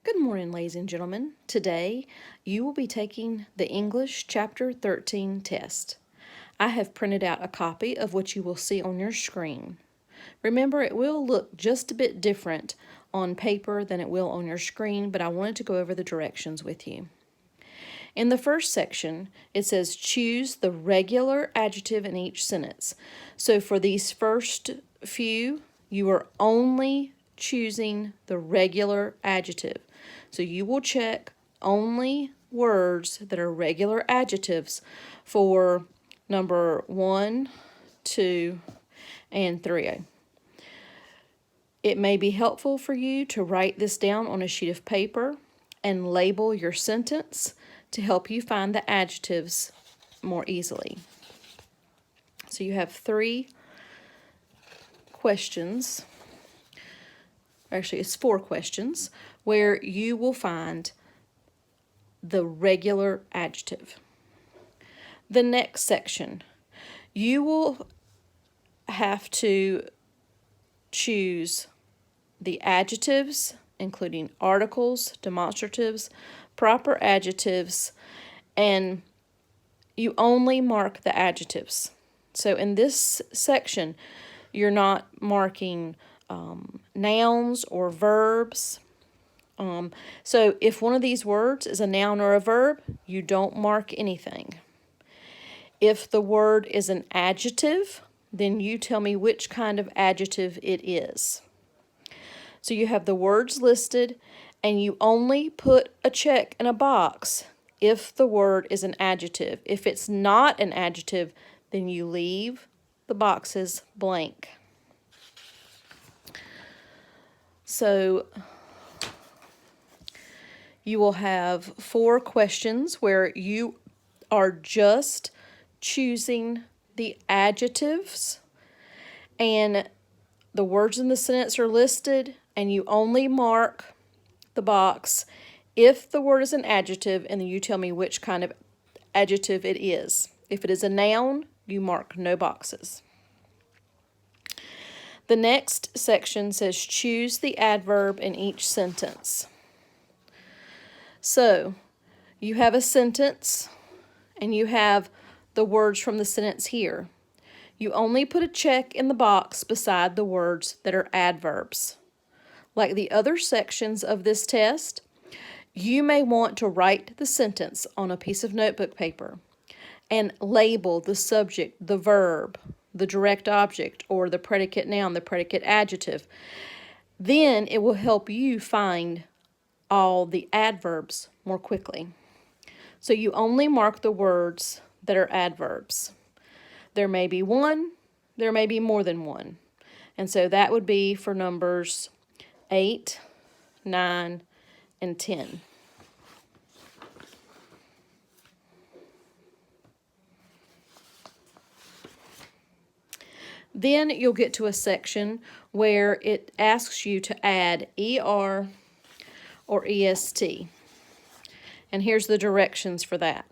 Good morning, ladies and gentlemen. Today, you will be taking the English Chapter 13 test. I have printed out a copy of what you will see on your screen. Remember, it will look just a bit different on paper than it will on your screen, but I wanted to go over the directions with you. In the first section, it says choose the regular adjective in each sentence. So for these first few, you are only choosing the regular adjective. So you will check only words that are regular adjectives for number 1, 2, and 3. It may be helpful for you to write this down on a sheet of paper and label your sentence to help you find the adjectives more easily. So you have 3 questions. Actually, it's 4 questions where you will find the regular adjective. The next section, you will have to choose the adjectives, including articles, demonstratives, proper adjectives, and you only mark the adjectives. So in this section, you're not marking nouns or verbs. So if one of these words is a noun or a verb, you don't mark anything. If the word is an adjective, then you tell me which kind of adjective it is. So you have the words listed, and you only put a check in a box if the word is an adjective. If it's not an adjective, then you leave the boxes blank. So you will have 4 questions where you are just choosing the adjectives, and the words in the sentence are listed, and you only mark the box if the word is an adjective, and then you tell me which kind of adjective it is. If it is a noun, you mark no boxes. The next section says choose the adverb in each sentence. So you have a sentence, and you have the words from the sentence here. You only put a check in the box beside the words that are adverbs. Like the other sections of this test, you may want to write the sentence on a piece of notebook paper and label the subject, the verb, the direct object, or the predicate noun, the predicate adjective. Then it will help you find all the adverbs more quickly. So you only mark the words that are adverbs. There may be one, there may be more than one. And so that would be for numbers 8, 9, and 10. Then you'll get to a section where it asks you to add ER or EST. And here's the directions for that.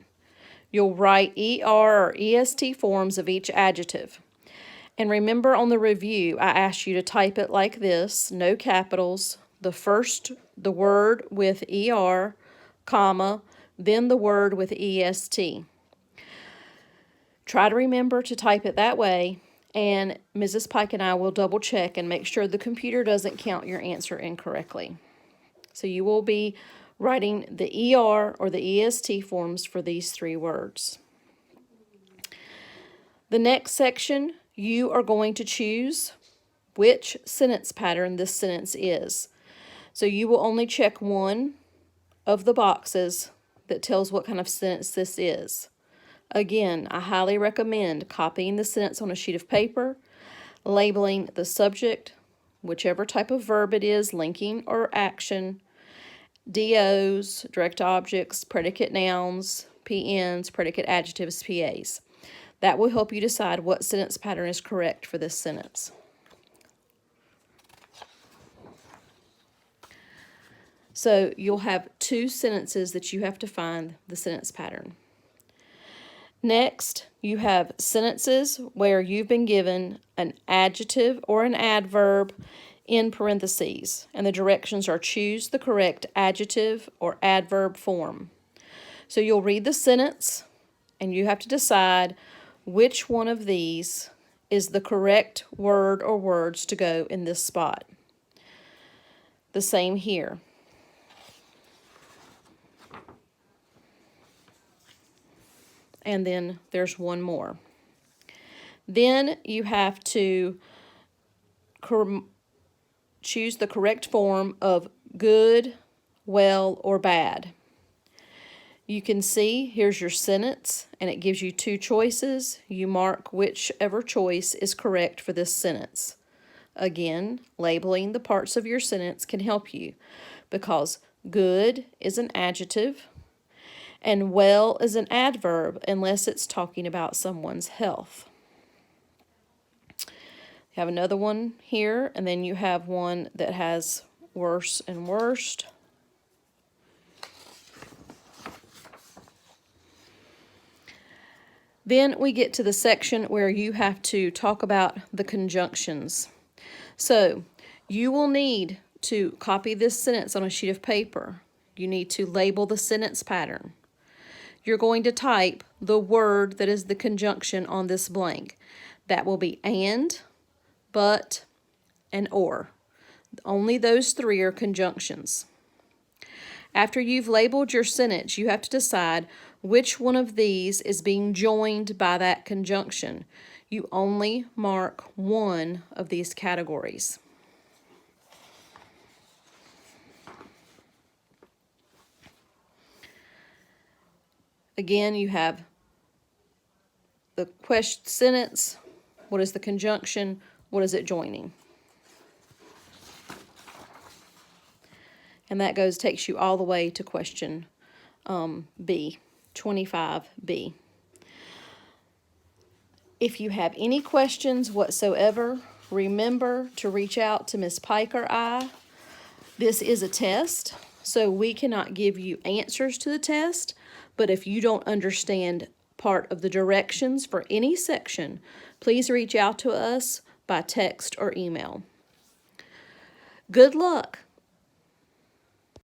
You'll write ER or EST forms of each adjective. And remember on the review, I asked you to type it like this, no capitals, the word with ER, comma, then the word with EST. Try to remember to type it that way, and Mrs. Pike and I will double check and make sure the computer doesn't count your answer incorrectly. So you will be writing the ER or the EST forms for these 3 words. The next section, you are going to choose which sentence pattern this sentence is. So you will only check one of the boxes that tells what kind of sentence this is. Again, I highly recommend copying the sentence on a sheet of paper, labeling the subject, whichever type of verb it is, linking or action, DOs, direct objects, predicate nouns, PNs, predicate adjectives, PAs. That will help you decide what sentence pattern is correct for this sentence. So you'll have 2 sentences that you have to find the sentence pattern. Next, you have sentences where you've been given an adjective or an adverb in parentheses, and the directions are choose the correct adjective or adverb form. So you'll read the sentence, and you have to decide which one of these is the correct word or words to go in this spot. The same here. And then there's one more. Then you have to choose the correct form of good, well, or bad. You can see here's your sentence, and it gives you two choices. You mark whichever choice is correct for this sentence. Again, labeling the parts of your sentence can help you because good is an adjective and well is an adverb unless it's talking about someone's health. You have another one here, and then you have one that has worse and worst. Then we get to the section where you have to talk about the conjunctions. So you will need to copy this sentence on a sheet of paper. You need to label the sentence pattern. You're going to type the word that is the conjunction on this blank. That will be and, but, and or. Only those three are conjunctions. After you've labeled your sentence, you have to decide which one of these is being joined by that conjunction. You only mark one of these categories. Again, you have the question sentence, what is the conjunction, what is it joining? And that takes you all the way to question B, 25B. If you have any questions whatsoever, remember to reach out to Ms. Pike or I. This is a test, so we cannot give you answers to the test, but if you don't understand part of the directions for any section, please reach out to us by text or email. Good luck.